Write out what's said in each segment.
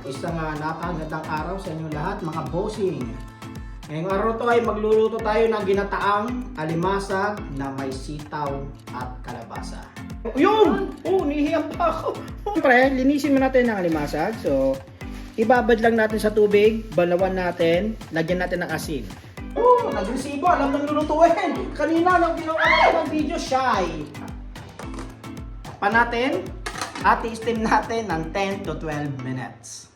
Isang napakagandang araw sa inyo lahat mga bossing. Ngayong araw to ay magluluto tayo ng ginataang alimasag na may sitaw at kalabasa. Yun! Oh, nihiyang pa ako. Siyempre, linisin mo natin ng alimasag. So, ibabad lang natin sa tubig, balawan natin, lagyan natin ng asin. Oh, nagresibo, alam nang lulutuin. Kanina nang ginawa natin ng video, shy. Pa natin at i-steam natin ng 10 to 12 minutes.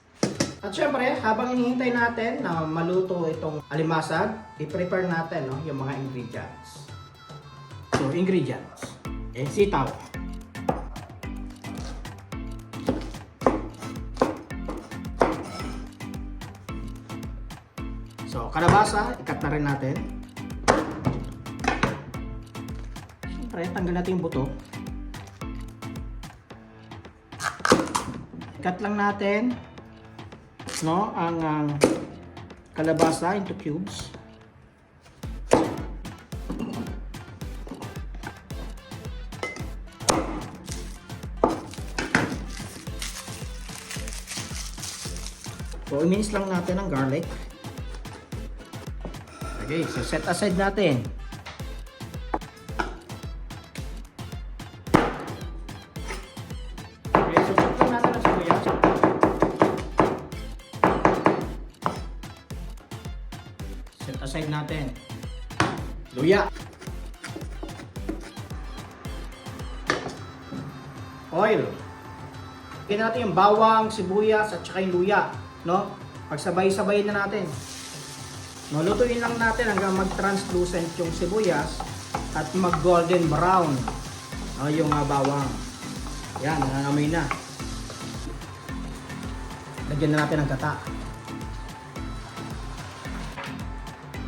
At syempre, habang hinihintay natin na maluto itong alimasag, i-prepare natin yung mga ingredients. So, ingredients. Sitaw. So, kalabasa, ikat na rin natin. Syempre, tanggal natin yung buto. Ikat lang natin ang kalabasa into cubes. So, i-mince lang natin ang garlic. Okay, so set aside natin. Okay, so set lang natin ang sibuyas. Set aside natin. Luya. Oil. Lagyan natin yung bawang, sibuyas at saka yung luya, no? Pagsabay-sabay na natin. No, lutuin lang natin hanggang mag-translucent yung sibuyas at mag-golden brown yung bawang. Yan, nangangamoy na. Lagyan na natin ng gata.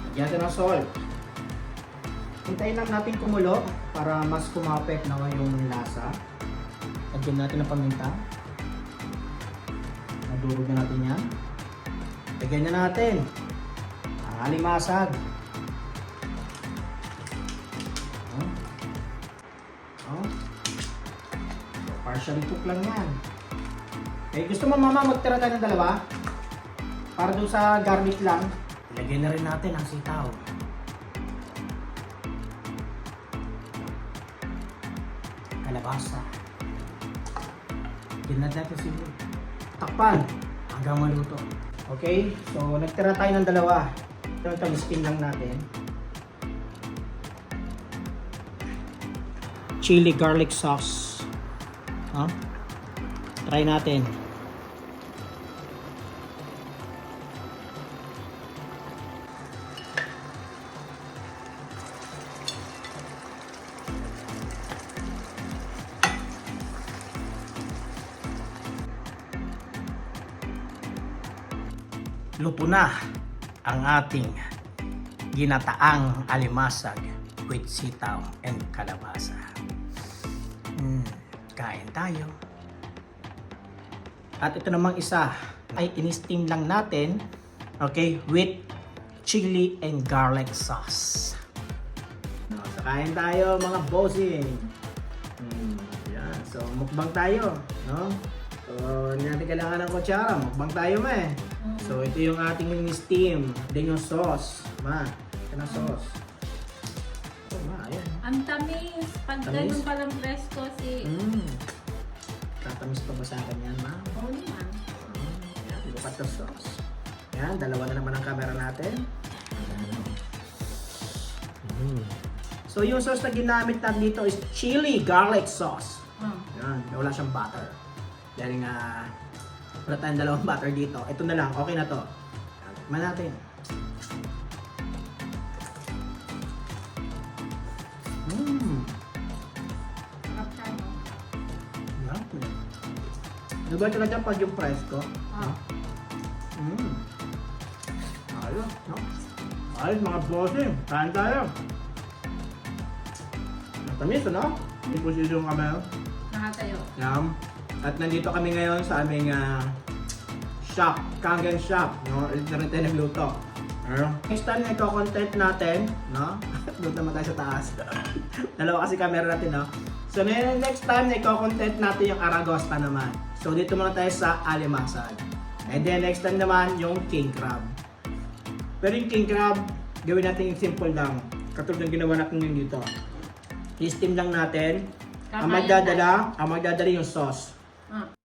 Lagyan natin ng salt. Hintayin lang natin kumulo para mas kumapek na yung lasa. Lagyan natin ng paminta. Nadurog na natin yan. Lagyan na natin ang alimasag. So, partially cook lang yan. Okay, gusto mo mama magtira tayo ng dalawa? Para doon sa garlic lang. Ilagay na rin natin ang sitaw. Kalabasa. Lagyan natin siguro. Takpan hanggang maluto. Okay, so nagtira tayo ng dalawa. Ito, spin lang natin. Chili garlic sauce. Try natin. Luto na ang ating ginataang alimasag with sitaw and kalabasa. Kain tayo. At ito namang isa ay in-steam lang natin, okay, with chili and garlic sauce. No, so kain tayo mga bossing. Yan, so mukbang tayo, no? So hindi natin kailangan ng kutsara, mukbang tayo So ito yung ating steam, then yung sauce. Ma, ito na sauce. Oh ma, ayan. Ang tamis. Pag Tamis? ganun palang presko si... Tatamis pa ba sa akin yan, ma? Oo naman. Yan, lupat na sauce. Yan, dalawa na naman ang camera natin. So yung sauce na ginamit natin dito is chili garlic sauce. Yan, wala siyang butter. Dahil nga, wala tayong dalawang butter dito. Ito na lang, okay na to. Tikman natin. Sarap siya, no? Yan. Diba ito na dyan pag yung price ko? Ayos, no? Ayos mga bossing, kain tayo. Matamis, ano? May posisyon kami. Nakatayo. Yan. At nandito kami ngayon sa aming shop, Kangen shop, no? Ito rin tayo nagluto. Next time na content natin, no? Doon naman tayo sa taas. Dalawa kasi camera natin, no? So next time na content natin yung Aragosta naman. So dito muna tayo sa alimasag. And then next time naman yung king crab. Pero yung king crab, gawin natin yung simple lang. Katulad ng ginawa natin ngayon dito. I-steam lang natin. Ang magdadala yung sauce.